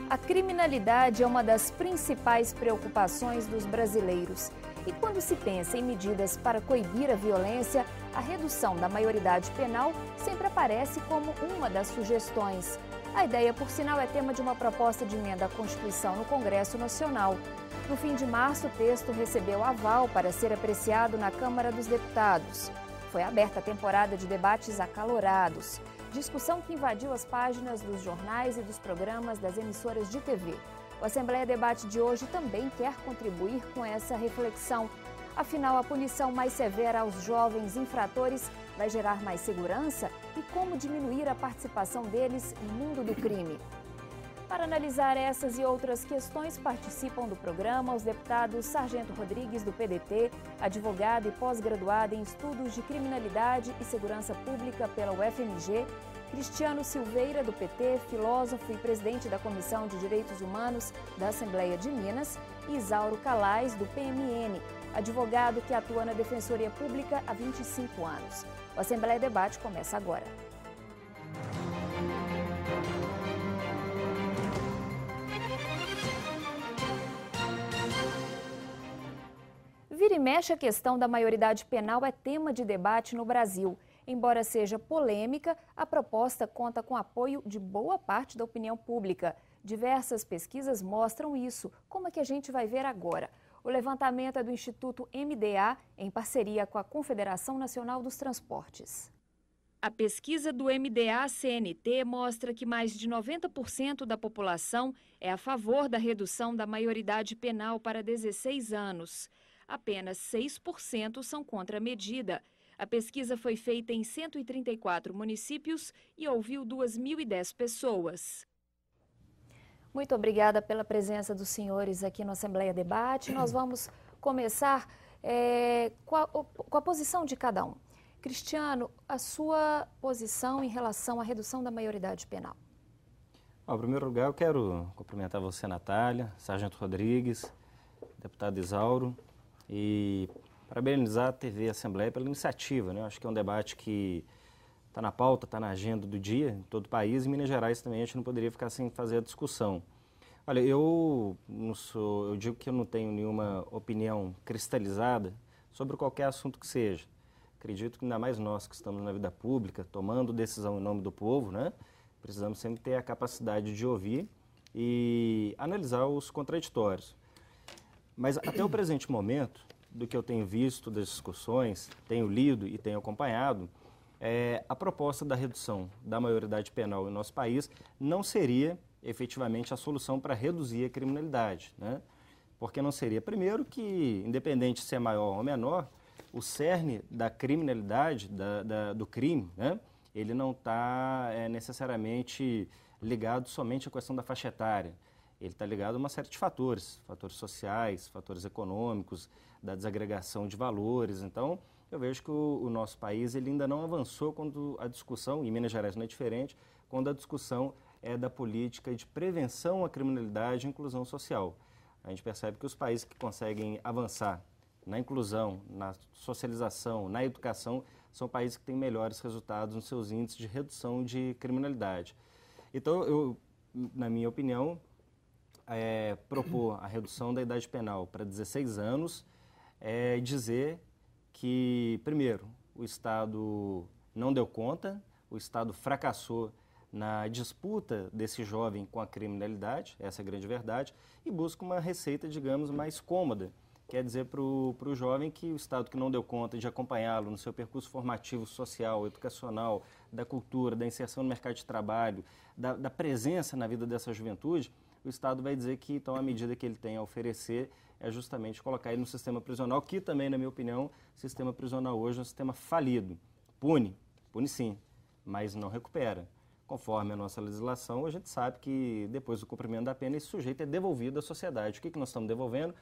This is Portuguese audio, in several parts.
A criminalidade é uma das principais preocupações dos brasileiros. E quando se pensa em medidas para coibir a violência, a redução da maioridade penal sempre aparece como uma das sugestões. A ideia, por sinal, é tema de uma proposta de emenda à Constituição no Congresso Nacional. No fim de março, o texto recebeu aval para ser apreciado na Câmara dos Deputados. Foi aberta a temporada de debates acalorados. Discussão que invadiu as páginas dos jornais e dos programas das emissoras de TV. O Assembleia Debate de hoje também quer contribuir com essa reflexão. Afinal, a punição mais severa aos jovens infratores vai gerar mais segurança? E como diminuir a participação deles no mundo do crime? Para analisar essas e outras questões, participam do programa os deputados Sargento Rodrigues, do PDT, advogado e pós-graduado em Estudos de Criminalidade e Segurança Pública pela UFMG, Cristiano Silveira, do PT, filósofo e presidente da Comissão de Direitos Humanos da Assembleia de Minas, e Isauro Calais, do PMN, advogado que atua na Defensoria Pública há 25 anos. O Assembleia Debate começa agora. Vira e mexe, a questão da maioridade penal é tema de debate no Brasil. Embora seja polêmica, a proposta conta com apoio de boa parte da opinião pública. Diversas pesquisas mostram isso, como é que a gente vai ver agora. O levantamento é do Instituto MDA, em parceria com a Confederação Nacional dos Transportes. A pesquisa do MDA-CNT mostra que mais de 90% da população é a favor da redução da maioridade penal para 16 anos. Apenas 6% são contra a medida. A pesquisa foi feita em 134 municípios e ouviu 2.010 pessoas. Muito obrigada pela presença dos senhores aqui no Assembleia Debate. Nós vamos começar com a posição de cada um. Cristiano, a sua posição em relação à redução da maioridade penal. Em primeiro lugar, eu quero cumprimentar você, Natália, Sargento Rodrigues, deputado Isauro, e parabenizar a TV Assembleia pela iniciativa, né? Acho que é um debate que está na pauta, está na agenda do dia, em todo o país. Em Minas Gerais também a gente não poderia ficar sem fazer a discussão. Olha, eu digo que eu não tenho nenhuma opinião cristalizada sobre qualquer assunto que seja. Acredito que ainda mais nós que estamos na vida pública, tomando decisão em nome do povo, né? Precisamos sempre ter a capacidade de ouvir e analisar os contraditórios. Mas até o presente momento, do que eu tenho visto das discussões, tenho lido e tenho acompanhado, a proposta da redução da maioridade penal em nosso país não seria efetivamente a solução para reduzir a criminalidade, né? Porque não seria, primeiro, que independente de ser maior ou menor, o cerne da criminalidade, do crime, né? Ele não está necessariamente ligado somente à questão da faixa etária. Ele está ligado a uma série de fatores sociais, fatores econômicos, da desagregação de valores. Então, eu vejo que o nosso país ele ainda não avançou quando a discussão, e Minas Gerais não é diferente, quando a discussão é da política de prevenção à criminalidade e inclusão social. A gente percebe que os países que conseguem avançar na inclusão, na socialização, na educação, são países que têm melhores resultados nos seus índices de redução de criminalidade. Então, na minha opinião, propor a redução da idade penal para 16 anos é dizer que, primeiro, o Estado não deu conta, o Estado fracassou na disputa desse jovem com a criminalidade, essa é a grande verdade, e busca uma receita, digamos, mais cômoda. Quer dizer para o jovem que o Estado que não deu conta de acompanhá-lo no seu percurso formativo, social, educacional, da cultura, da inserção no mercado de trabalho, da presença na vida dessa juventude, o Estado vai dizer que, então, a medida que ele tem a oferecer é justamente colocar ele no sistema prisional, que também, na minha opinião, o sistema prisional hoje é um sistema falido. Pune sim, mas não recupera. Conforme a nossa legislação, a gente sabe que depois do cumprimento da pena, esse sujeito é devolvido à sociedade. O que nós estamos devolvendo?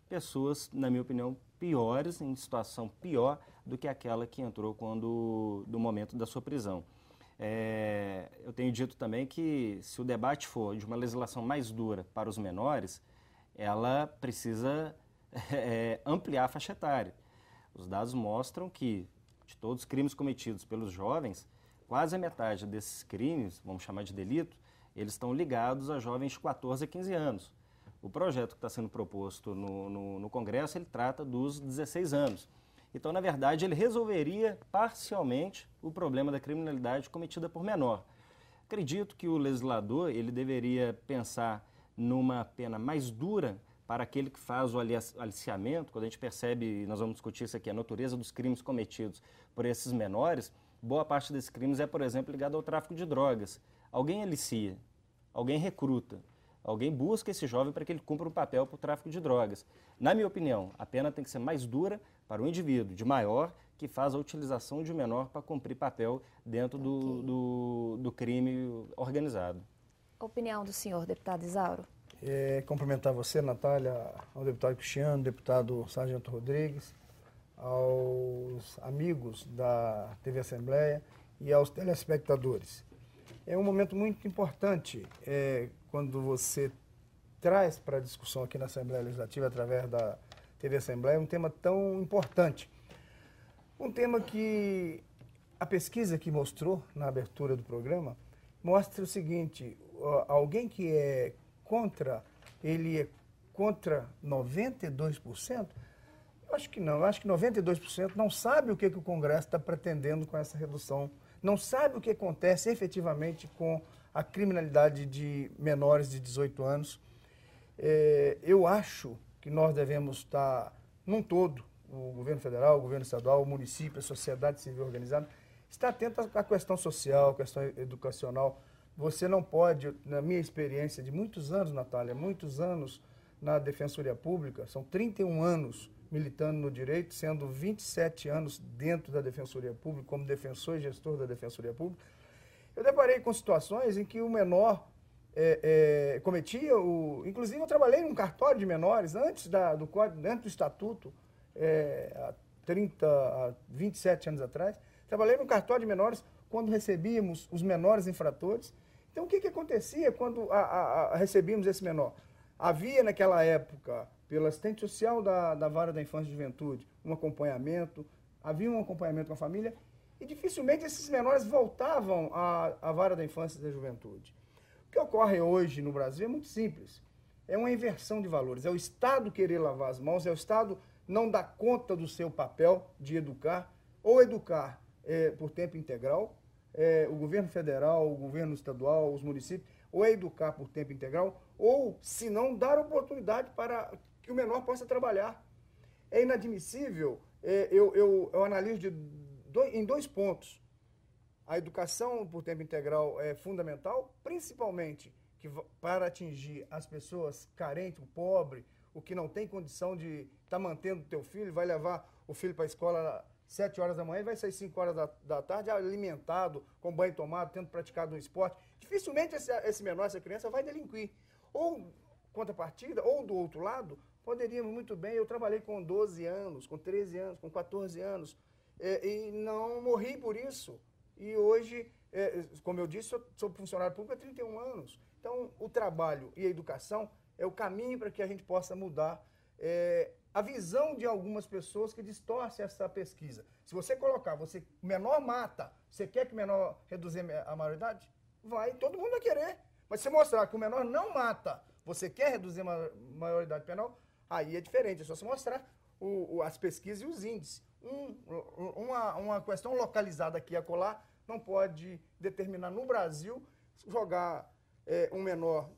Pessoas, na minha opinião, piores, em situação pior do que aquela que entrou do momento da sua prisão. Eu tenho dito também que se o debate for de uma legislação mais dura para os menores, ela precisa ampliar a faixa etária. Os dados mostram que, de todos os crimes cometidos pelos jovens, quase a metade desses crimes, vamos chamar de delito, eles estão ligados a jovens de 14 a 15 anos. O projeto que está sendo proposto no Congresso, ele trata dos 16 anos. Então, na verdade, ele resolveria parcialmente o problema da criminalidade cometida por menor. Acredito que o legislador ele deveria pensar numa pena mais dura para aquele que faz o aliciamento. Quando a gente percebe, nós vamos discutir isso aqui, a natureza dos crimes cometidos por esses menores, boa parte desses crimes é, por exemplo, ligado ao tráfico de drogas. Alguém alicia, alguém recruta, alguém busca esse jovem para que ele cumpra um papel para o tráfico de drogas. Na minha opinião, a pena tem que ser mais dura para o indivíduo de maior que faz a utilização de menor para cumprir papel dentro do crime organizado. Opinião do senhor, deputado Isauro. Cumprimentar você, Natália, ao deputado Cristiano, deputado Sargento Rodrigues, aos amigos da TV Assembleia e aos telespectadores. É um momento muito importante quando você traz para a discussão aqui na Assembleia Legislativa, através da TV Assembleia, um tema tão importante. Um tema que a pesquisa que mostrou na abertura do programa mostra o seguinte: alguém que é contra, ele é contra 92%? Eu acho que não. Eu acho que 92% não sabe o que o Congresso está pretendendo com essa redução, não sabe o que acontece efetivamente com a criminalidade de menores de 18 anos. Eu acho que nós devemos estar, num todo, o governo federal, o governo estadual, o município, a sociedade civil organizada, estar atento à questão social, à questão educacional. Você não pode, na minha experiência de muitos anos, Natália, muitos anos na Defensoria Pública, são 31 anos militando no direito, sendo 27 anos dentro da Defensoria Pública, como defensor e gestor da Defensoria Pública. Eu deparei com situações em que o menor cometia, inclusive eu trabalhei num cartório de menores, antes do Código, dentro do Estatuto, há 27 anos atrás, trabalhei num cartório de menores quando recebíamos os menores infratores. Então, o que acontecia quando recebíamos esse menor? Havia, naquela época, pela assistente social da Vara da Infância e Juventude, um acompanhamento, havia um acompanhamento com a família, e dificilmente esses menores voltavam à Vara da Infância e da Juventude. O que ocorre hoje no Brasil é muito simples. É uma inversão de valores. É o Estado querer lavar as mãos, é o Estado não dar conta do seu papel de educar, ou educar por tempo integral, o governo federal, o governo estadual, os municípios, ou é educar por tempo integral, ou, se não, dar oportunidade para que o menor possa trabalhar. É inadmissível, eu analiso em dois pontos. A educação por tempo integral é fundamental, principalmente para atingir as pessoas carentes, o pobre, o que não tem condição de estar mantendo o teu filho, vai levar o filho para a escola 7 horas da manhã e vai sair 5 horas da tarde alimentado, com banho tomado, tendo praticado um esporte. Dificilmente esse menor, essa criança vai delinquir. Ou, contrapartida, ou do outro lado, poderíamos muito bem, eu trabalhei com 12 anos, com 13 anos, com 14 anos, e não morri por isso. E hoje, como eu disse, sou funcionário público há 31 anos. Então, o trabalho e a educação é o caminho para que a gente possa mudar a visão de algumas pessoas que distorcem essa pesquisa. Se você colocar, o menor mata, você quer que o menor reduzir a maioridade? Todo mundo vai querer. Mas se você mostrar que o menor não mata, você quer reduzir a maioridade penal, aí é diferente. É só você mostrar as pesquisas e os índices. Uma questão localizada aqui e acolá não pode determinar no Brasil jogar um menor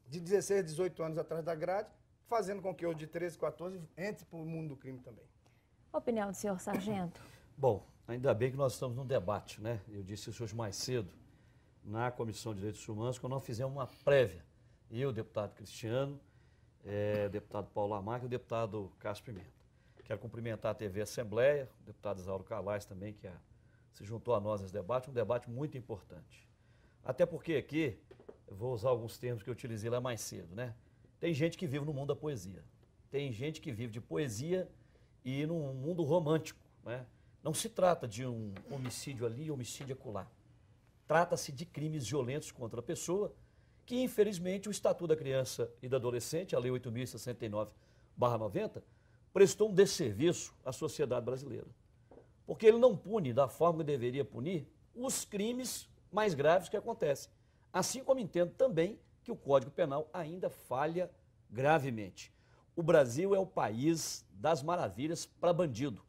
de 16, 18 anos atrás da grade, fazendo com que o de 13, 14 entre para o mundo do crime também. Opinião do senhor Sargento. Bom, ainda bem que nós estamos num debate, né? Eu disse isso hoje mais cedo, na Comissão de Direitos Humanos, quando nós fizemos uma prévia. Eu, deputado Cristiano, deputado Paulo Lamarca e o deputado Cássio Pimenta. Quero cumprimentar a TV Assembleia, o deputado Isauro Calais também, que se juntou a nós nesse debate, um debate muito importante. Até porque aqui, eu vou usar alguns termos que eu utilizei lá mais cedo, né? Tem gente que vive no mundo da poesia. Tem gente que vive de poesia e num mundo romântico, né? Não se trata de um homicídio ali e homicídio acolá. Trata-se de crimes violentos contra a pessoa que, infelizmente, o Estatuto da Criança e do Adolescente, a Lei 8.069/90, prestou um desserviço à sociedade brasileira. Porque ele não pune da forma que deveria punir os crimes mais graves que acontecem. Assim como entendo também que o Código Penal ainda falha gravemente. O Brasil é o país das maravilhas para bandido.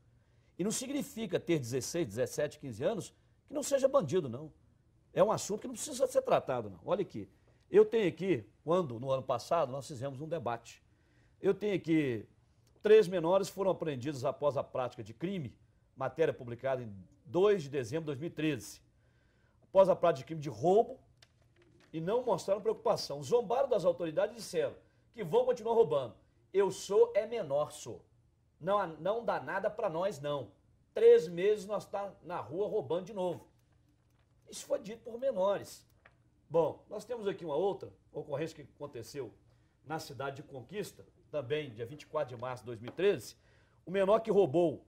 E não significa ter 16, 17, 15 anos que não seja bandido, não. É um assunto que não precisa ser tratado, não. Olha aqui, eu tenho aqui, no ano passado, nós fizemos um debate. Eu tenho aqui 3 menores foram apreendidos após a prática de crime, matéria publicada em 2 de dezembro de 2013. Após a prática de crime de roubo, e não mostraram preocupação. Zombaram das autoridades e disseram que vão continuar roubando. Eu sou menor, sou. Não dá nada para nós, não. 3 meses nós estamos na rua roubando de novo. Isso foi dito por menores. Bom, nós temos aqui uma outra ocorrência que aconteceu na cidade de Conquista, também dia 24 de março de 2013. O menor que roubou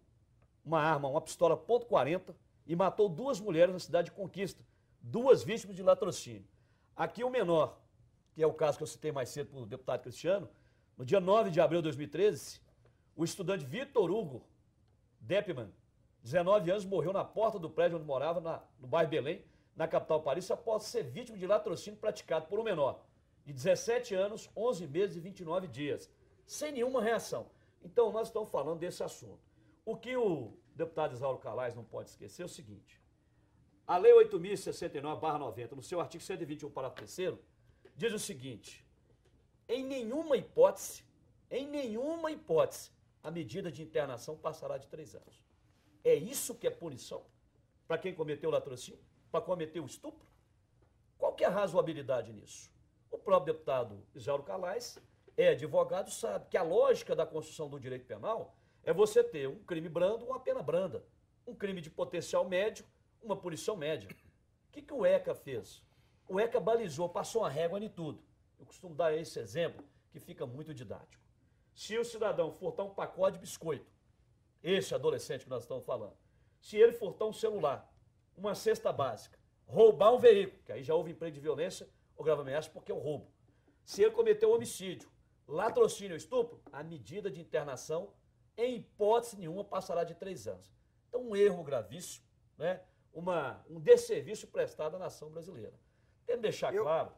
uma arma, uma pistola .40 e matou 2 mulheres na cidade de Conquista, 2 vítimas de latrocínio. Aqui o menor, que é o caso que eu citei mais cedo para o deputado Cristiano, no dia 9 de abril de 2013, o estudante Vitor Hugo Deppmann, 19 anos, morreu na porta do prédio onde morava, no bairro Belém, na capital paulista, após ser vítima de latrocínio praticado por um menor de 17 anos, 11 meses e 29 dias, sem nenhuma reação. Então, nós estamos falando desse assunto. O que o deputado Isauro Calais não pode esquecer é o seguinte: a Lei 8.069/90, no seu artigo 121, parágrafo 3º, diz o seguinte: em nenhuma hipótese, a medida de internação passará de 3 anos. É isso que é punição para quem cometeu o latrocínio, para cometer o estupro? Qual que é a razoabilidade nisso? O próprio deputado Isauro Calais é advogado, sabe que a lógica da construção do direito penal é você ter um crime brando, uma pena branda, um crime de potencial médio, uma punição média. O que o ECA fez? O ECA balizou, passou uma régua em tudo. Eu costumo dar esse exemplo, que fica muito didático. Se o cidadão furtar um pacote de biscoito, esse adolescente que nós estamos falando, se ele furtar um celular, uma cesta básica, roubar um veículo, que aí já houve emprego de violência ou grave ameaça porque é o roubo. Se ele cometeu homicídio, latrocínio ou estupro, a medida de internação, em hipótese nenhuma, passará de 3 anos. Então, um erro gravíssimo, né? Um desserviço prestado à nação brasileira. Tem que deixar claro...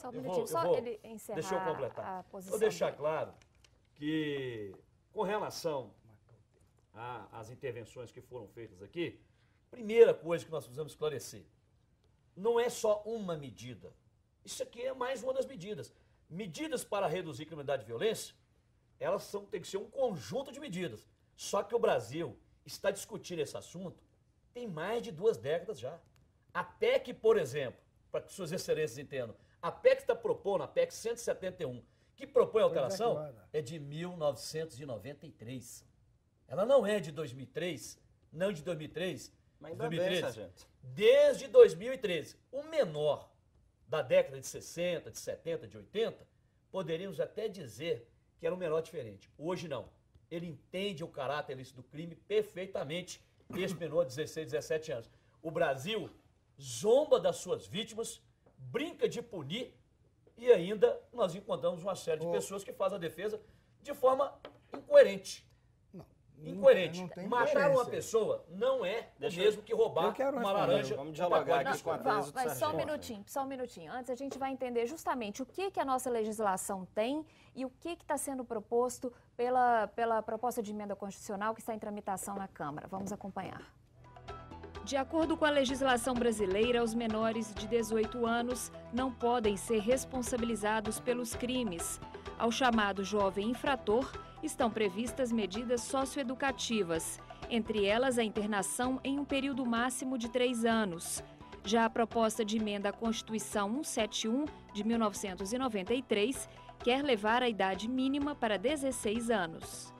Só um minutinho, só ele encerrar. Deixa eu completar. A posição Vou deixar dele. claro que, com relação às intervenções que foram feitas aqui, primeira coisa que nós precisamos esclarecer, não é só uma medida. Isso aqui é mais uma das medidas. Medidas para reduzir criminalidade e violência, elas têm que ser um conjunto de medidas. Só que o Brasil está discutindo esse assunto tem mais de 2 décadas já. A PEC, por exemplo, para que suas excelências entendam, a PEC está propondo, a PEC 171, que propõe a alteração, é de 1993. Ela não é de 2003, não de 2003, Mas de ainda 2013. bem, sargento. Desde 2013. O menor da década de 60, de 70, de 80, poderíamos até dizer que era um menor diferente. Hoje não. Ele entende o caráter ilícito do crime perfeitamente, esse menor de 16, 17 anos. O Brasil zomba das suas vítimas, brinca de punir e ainda nós encontramos uma série de pessoas que fazem a defesa de forma incoerente. Incoerente. Não tem Matar incoerência. uma pessoa não é o mesmo que roubar uma laranja. Vamos dialogar aqui com a tese do Mas só um sargento. minutinho. Antes a gente vai entender justamente o que a nossa legislação tem e o que está sendo proposto pela proposta de emenda constitucional que está em tramitação na Câmara. Vamos acompanhar. De acordo com a legislação brasileira, os menores de 18 anos não podem ser responsabilizados pelos crimes. Ao chamado jovem infrator, estão previstas medidas socioeducativas, entre elas a internação em um período máximo de 3 anos. Já a proposta de emenda à Constituição 171 de 1993 quer levar a idade mínima para 16 anos.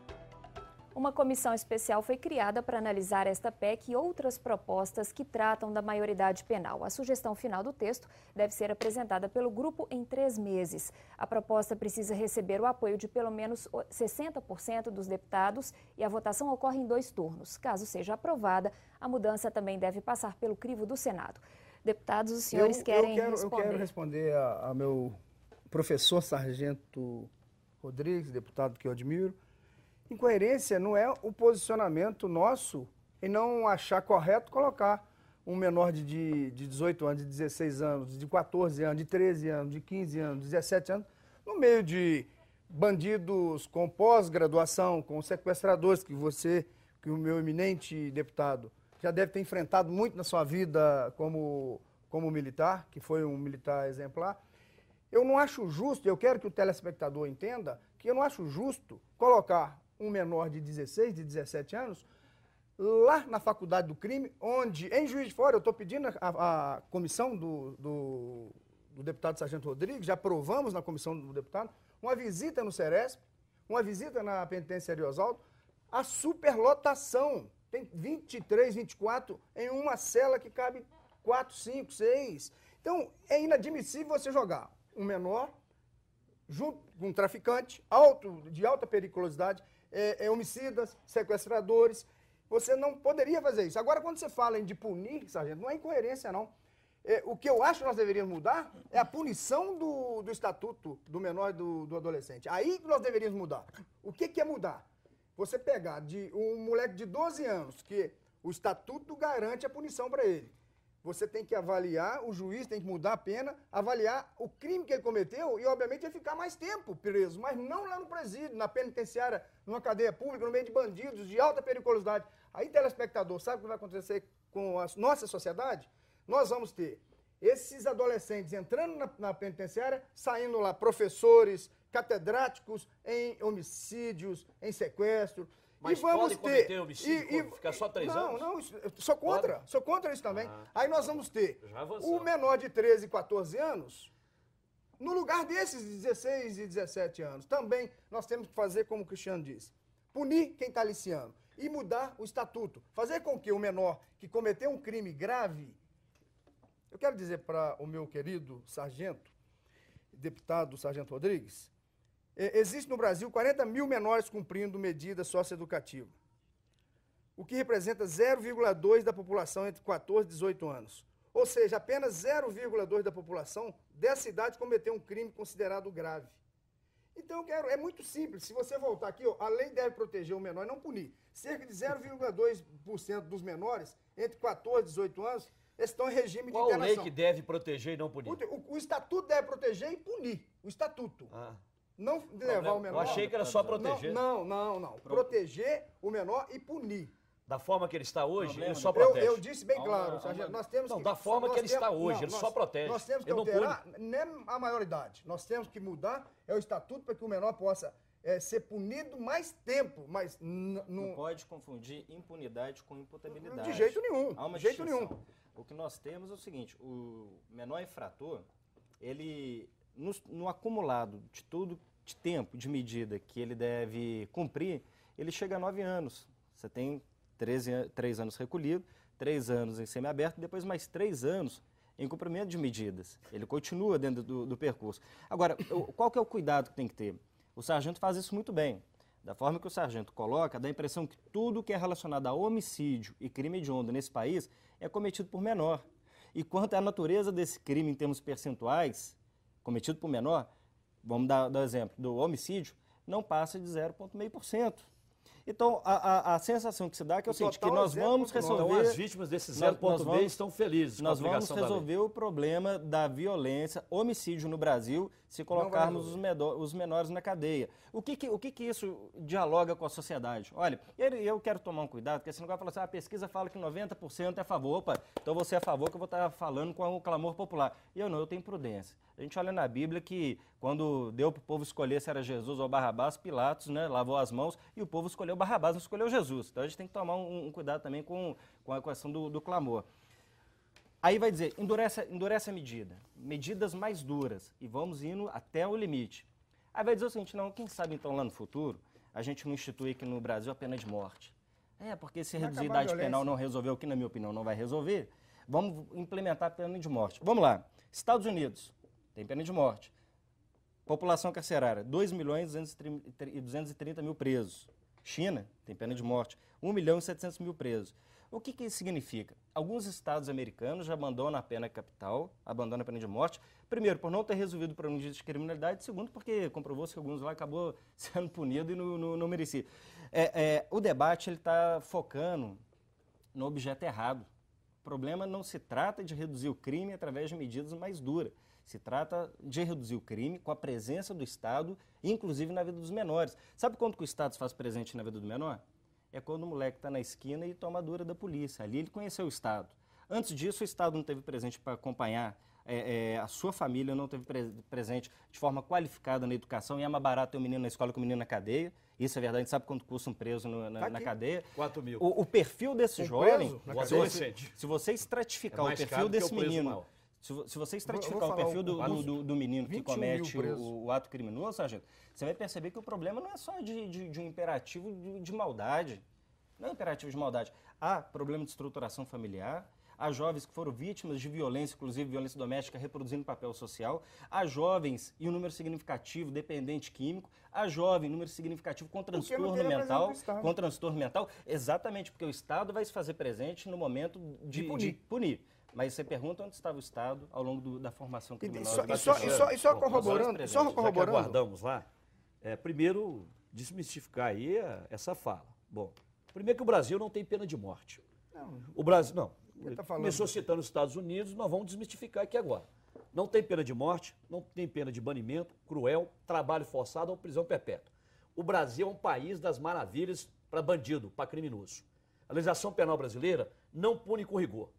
Uma comissão especial foi criada para analisar esta PEC e outras propostas que tratam da maioridade penal. A sugestão final do texto deve ser apresentada pelo grupo em 3 meses. A proposta precisa receber o apoio de pelo menos 60% dos deputados e a votação ocorre em 2 turnos. Caso seja aprovada, a mudança também deve passar pelo crivo do Senado. Deputados, os senhores querem responder? Eu quero responder a meu professor Sargento Rodrigues, deputado que eu admiro. Incoerência não é o posicionamento nosso em não achar correto colocar um menor de 18 anos, de 16 anos, de 14 anos, de 13 anos, de 15 anos, de 17 anos, no meio de bandidos com pós-graduação, com sequestradores que o meu eminente deputado já deve ter enfrentado muito na sua vida como militar, que foi um militar exemplar. Eu não acho justo, eu quero que o telespectador entenda, que eu não acho justo colocar um menor de 16, de 17 anos lá na faculdade do crime, onde, em Juiz de Fora, eu estou pedindo a comissão do deputado Sargento Rodrigues, já aprovamos na comissão do deputado, uma visita no Ceresp, uma visita na penitenciaria Oswaldo, a superlotação. Tem 23, 24 em uma cela que cabe 4, 5, 6. Então, é inadmissível você jogar um menor junto com um traficante de alta periculosidade, homicidas, sequestradores. Você não poderia fazer isso. Agora, quando você fala em de punir, sargento, não é incoerência, não. O que eu acho que nós deveríamos mudar é a punição do estatuto do menor e do adolescente. Aí que nós deveríamos mudar. O que é mudar? Você pegar de um moleque de 12 anos, que o estatuto garante a punição para ele. Você tem que avaliar, o juiz tem que mudar a pena, avaliar o crime que ele cometeu e, obviamente, ele ficar mais tempo preso, mas não lá no presídio, na penitenciária, numa cadeia pública, no meio de bandidos de alta periculosidade. Aí, telespectador, sabe o que vai acontecer com a nossa sociedade? Nós vamos ter esses adolescentes entrando na penitenciária, saindo lá professores, catedráticos em homicídios, em sequestro. Mas e vamos pode cometer homicídio, ficar só 3 anos? Não, sou contra isso também. Aí nós vamos ter o menor de 13, 14 anos, no lugar desses 16 e 17 anos. Também nós temos que fazer como o Cristiano disse, punir quem está aliciando e mudar o estatuto. Fazer com que o menor que cometeu um crime grave, eu quero dizer para o meu querido sargento, deputado Sargento Rodrigues, existe no Brasil 40 mil menores cumprindo medida socioeducativa, o que representa 0,2% da população entre 14 e 18 anos. Ou seja, apenas 0,2% da população dessa idade cometeu um crime considerado grave. Então, é muito simples. Se você voltar aqui, a lei deve proteger o menor e não punir. Cerca de 0,2% dos menores entre 14 e 18 anos estão em regime de internação. Qual lei que deve proteger e não punir? O estatuto deve proteger e punir. O estatuto. Não levar o menor... Eu achei que era só proteger. Não. Proteger o menor e punir. Da forma que ele está hoje, ele só protege. Eu disse bem claro, sargento, nós temos que... da forma que ele está hoje, ele só protege. Nós temos que alterar, nem a maioridade. Nós temos que mudar o estatuto para que o menor possa ser punido mais tempo, mas... Não pode confundir impunidade com imputabilidade. De jeito nenhum, Há uma de jeito distinção. nenhum. O que nós temos é o seguinte, o menor infrator, ele, no acumulado de todo de tempo, de medida que ele deve cumprir, ele chega a 9 anos. Você tem 3 anos recolhido, 3 anos em semiaberto, depois mais 3 anos em cumprimento de medidas. Ele continua dentro do percurso. Agora, qual que é o cuidado que tem que ter? O sargento faz isso muito bem. Da forma que o sargento coloca, dá a impressão que tudo que é relacionado a homicídio e crime hediondo nesse país é cometido por menor. E quanto à natureza desse crime em termos percentuais, cometido por menor, vamos dar o exemplo do homicídio, não passa de 0,5%. Então, a sensação que se dá é que é o seguinte, que nós vamos resolver... Então, as vítimas desse 0,5 estão felizes com a aplicação da lei. Nós vamos resolver o problema da violência, homicídio no Brasil, se colocarmos os menores na cadeia. O que isso dialoga com a sociedade? Olha, eu quero tomar um cuidado, porque esse negócio fala assim, a pesquisa fala que 90% é a favor. Opa, então você é a favor que eu vou estar falando com o clamor popular. E eu não, eu tenho prudência. A gente olha na Bíblia que quando deu para o povo escolher se era Jesus ou Barrabás, Pilatos, né, lavou as mãos e o povo escolheu Barrabás, não escolheu Jesus. Então a gente tem que tomar um cuidado também com a questão do clamor. Aí vai dizer, endurece a medida, medidas mais duras e vamos indo até o limite. Aí vai dizer o seguinte, não, quem sabe então lá no futuro a gente não institui aqui no Brasil a pena de morte. Porque se reduzir a idade penal não resolveu, que na minha opinião não vai resolver, vamos implementar a pena de morte. Vamos lá, Estados Unidos tem pena de morte. População carcerária, 2.230.000 presos. China tem pena de morte, 1.700.000 presos. O que isso significa? Alguns estados americanos já abandonam a pena capital, abandonam a pena de morte, primeiro, por não ter resolvido o problema de criminalidade, segundo, porque comprovou-se que alguns lá acabou sendo punido e não merecia. O debate está focando no objeto errado. O problema não se trata de reduzir o crime através de medidas mais duras. Se trata de reduzir o crime com a presença do Estado, inclusive na vida dos menores. Sabe quando que o Estado se faz presente na vida do menor? É quando o moleque está na esquina e toma a dura da polícia. Ali ele conheceu o Estado. Antes disso, o Estado não teve presente para acompanhar a sua família, não teve presente de forma qualificada na educação. E é mais barato ter um menino na escola que um menino na cadeia. Isso é verdade, a gente sabe quanto custa um preso na cadeia. 4 mil. O perfil desse jovem, se você estratificar o perfil desse menino, se você estratificar o perfil do menino que comete o ato criminoso, sargento, você vai perceber que o problema não é só de um imperativo de maldade. Não é um imperativo de maldade. Há problema de estruturação familiar, há jovens que foram vítimas de violência, inclusive violência doméstica, reproduzindo papel social, há jovens e um número significativo dependente químico, há jovem, número significativo com transtorno mental, exatamente, porque o Estado vai se fazer presente no momento de punir. Mas você pergunta onde estava o Estado ao longo da formação criminosa. E só corroborando. Já que aguardamos lá, primeiro, desmistificar aí essa fala. Bom, primeiro que o Brasil não tem pena de morte. O Brasil, não. Começou citando os Estados Unidos, nós vamos desmistificar aqui agora. Não tem pena de morte, não tem pena de banimento, cruel, trabalho forçado ou prisão perpétua. O Brasil é um país das maravilhas para bandido, para criminoso. A legislação penal brasileira não pune com rigor.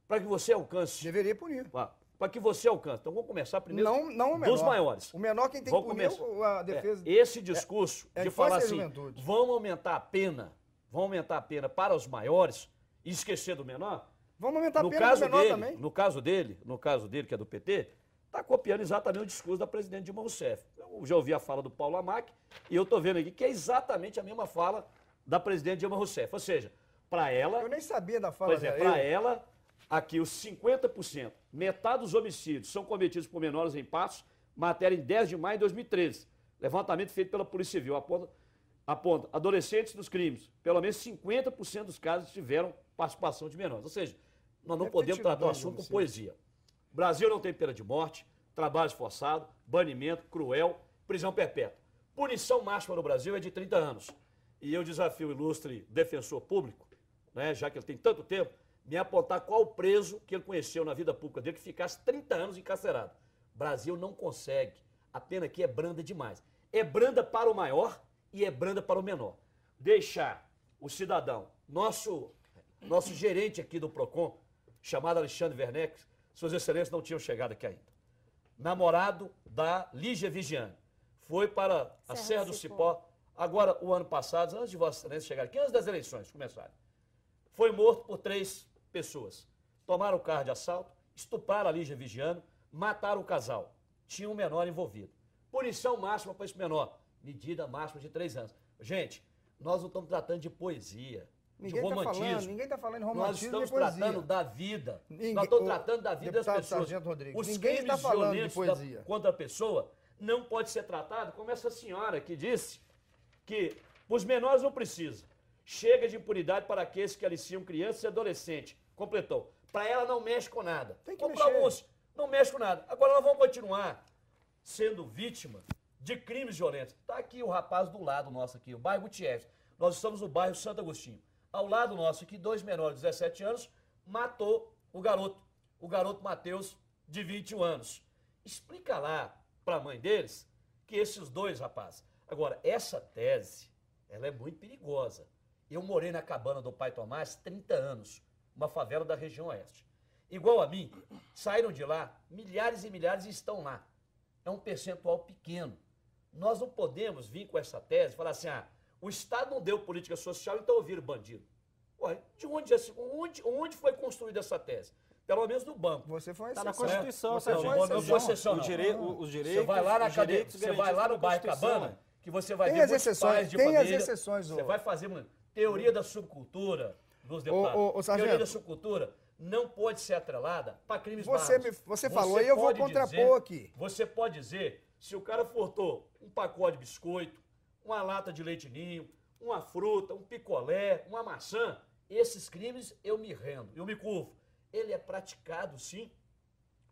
Para que você alcance... Deveria punir. Para que você alcance. Então vamos começar primeiro não o menor. Dos maiores. O menor quem tem que punir a defesa... Esse discurso de falar assim, vamos aumentar a pena para os maiores e esquecer do menor... Vamos aumentar a pena do menor também. No caso dele, que é do PT, está copiando exatamente o discurso da presidente Dilma Rousseff. Eu já ouvi a fala do Paulo Amarque e eu estou vendo aqui que é exatamente a mesma fala da presidente Dilma Rousseff. Ou seja, para ela... Eu nem sabia da fala dela. Para ela, aqui os 50%, metade dos homicídios são cometidos por menores em Passos, matéria em 10 de maio de 2013. Levantamento feito pela Polícia Civil aponta adolescentes nos crimes. Pelo menos 50% dos casos tiveram participação de menores. Ou seja, nós não podemos tratar o assunto com poesia. O Brasil não tem pena de morte, trabalho forçado, banimento, cruel, prisão perpétua. Punição máxima no Brasil é de 30 anos. E eu desafio o ilustre defensor público, né, já que ele tem tanto tempo, me apontar qual preso que ele conheceu na vida pública dele que ficasse 30 anos encarcerado. O Brasil não consegue. A pena aqui é branda demais. É branda para o maior e é branda para o menor. Deixar o cidadão, nosso gerente aqui do PROCON, chamado Alexandre Werneck, suas excelências não tinham chegado aqui ainda. Namorado da Lígia Vigiane. Foi para a Serra do Cipó, agora o ano passado, antes de vossa excelência chegar aqui, antes das eleições começarem. Foi morto por 3 pessoas. Tomaram o carro de assalto, estupraram a Lígia Vigiane, mataram o casal. Tinha um menor envolvido. Punição máxima para esse menor. Medida máxima de 3 anos. Gente, nós não estamos tratando de poesia, de romantismo. Ninguém está falando de romantismo. Nós estamos tratando da vida. Nós estamos tratando da vida das pessoas. Sargento Rodrigues, os ninguém crimes está falando de violentos poesia. contra a pessoa não pode ser tratado como essa senhora que disse que os menores não precisam. Chega de impunidade para aqueles que aliciam crianças e adolescentes. Completou. Para ela não mexe com nada. Tem que como mexer. para alguns, não mexe com nada. Agora nós vamos continuar sendo vítima de crimes violentos. Está aqui o rapaz do lado nosso aqui, o bairro Gutierrez. Nós estamos no bairro Santo Agostinho. Ao lado nosso aqui, 2 menores de 17 anos, matou o garoto Matheus, de 21 anos. Explica lá para a mãe deles que esses 2 rapazes... Agora, essa tese, ela é muito perigosa. Eu morei na cabana do pai Tomás 30 anos, uma favela da região oeste. Igual a mim, saíram de lá, milhares e milhares estão lá. É um percentual pequeno. Nós não podemos vir com essa tese e falar assim, o Estado não deu política social, então ouviram bandido. Ué, de onde foi construída essa tese? Pelo menos no banco. Você foi Está na Constituição, Não foi exceção, não. Os direitos. Você vai lá na cadeia, você vai lá no bairro Cabana, que você vai ver muitos pais de tem família. as exceções. Você vai fazer uma teoria da subcultura dos deputados. Teoria da subcultura não pode ser atrelada para crimes bárbaros. Você falou e eu vou contrapor aqui. Você pode dizer, se o cara furtou um pacote de biscoito, uma lata de leite ninho, uma fruta, um picolé, uma maçã, esses crimes eu me rendo, eu me curvo. Ele é praticado, sim,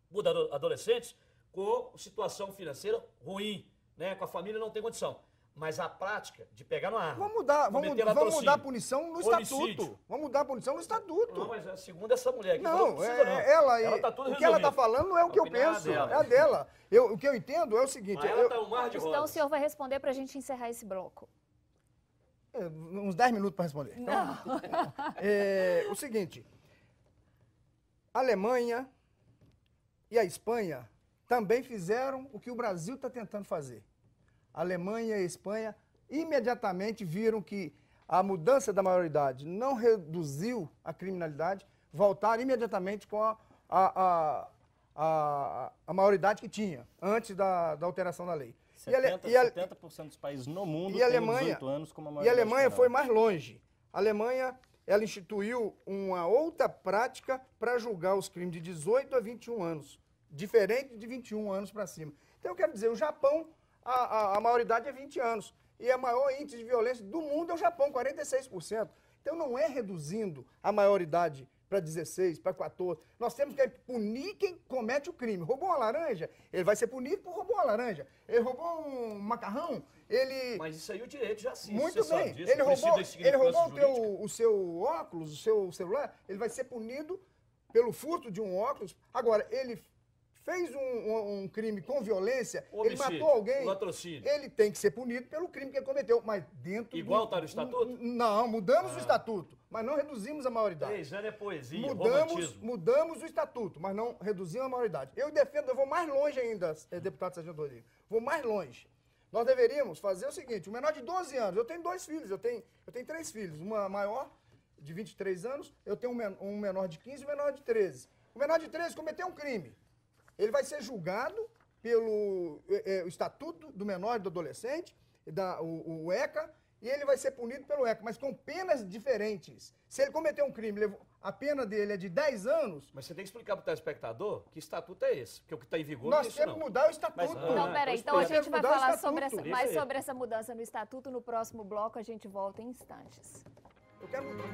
por adolescentes com situação financeira ruim, né? Com a família não tem condição. Mas a prática de pegar no arma. Vamos mudar, vamos mudar a punição no homicídio. estatuto. Vamos mudar a punição no estatuto. Não, mas segundo essa mulher aqui, Não, precisa, não. ela Tá tudo o que ela está resolvido. falando não é o que eu opinião penso, dela. é a dela. O que eu entendo é o seguinte... Mas ela tá um mar de Então o rosas. senhor vai responder para a gente encerrar esse bloco. Uns 10 minutos para responder. Então, o seguinte, a Alemanha e a Espanha também fizeram o que o Brasil está tentando fazer. A Alemanha e a Espanha imediatamente viram que a mudança da maioridade não reduziu a criminalidade, voltaram imediatamente com a maioridade que tinha, antes da alteração da lei. 70% dos países no mundo têm 18 anos como a maioridade. E a Alemanha penal. foi mais longe. A Alemanha, ela instituiu uma outra prática para julgar os crimes de 18 a 21 anos, diferente de 21 anos para cima. Então eu quero dizer, o Japão, a maioridade é 20 anos. E o maior índice de violência do mundo é o Japão, 46%. Então não é reduzindo a maioridade para 16, para 14. Nós temos que punir quem comete o crime. Roubou uma laranja, ele vai ser punido por roubar uma laranja. Ele roubou um macarrão, ele... Mas isso aí o direito já assiste. Muito você sabe bem. disso, Ele roubou jurídica. o seu óculos, o seu celular, ele vai ser punido pelo furto de um óculos. Agora, ele fez um crime com violência, Homicídio, ele matou alguém, latrocínio. ele tem que ser punido pelo crime que ele cometeu, mas dentro Igual está no estatuto? Não, mudamos o estatuto, mas não reduzimos a maioridade. 3 anos é poesia, romantismo. Mudamos o estatuto, mas não reduzimos a maioridade. Eu defendo, eu vou mais longe ainda, deputado Sargento Rodrigues, vou mais longe. Nós deveríamos fazer o seguinte, o menor de 12 anos, eu tenho 2 filhos, eu tenho 3 filhos, uma maior de 23 anos, eu tenho um menor de 15 e um menor de 13. O menor de 13 cometeu um crime. Ele vai ser julgado pelo o Estatuto do Menor e do Adolescente, o ECA, e ele vai ser punido pelo ECA, mas com penas diferentes. Se ele cometer um crime, a pena dele é de 10 anos... Mas você tem que explicar para o telespectador que estatuto é esse, porque o que está em vigor Nós não é isso temos não. que mudar o Estatuto. Não, peraí, então a gente vai mudar o falar estatuto. mais sobre essa mudança no Estatuto. No próximo bloco a gente volta em instantes. Eu quero mudar.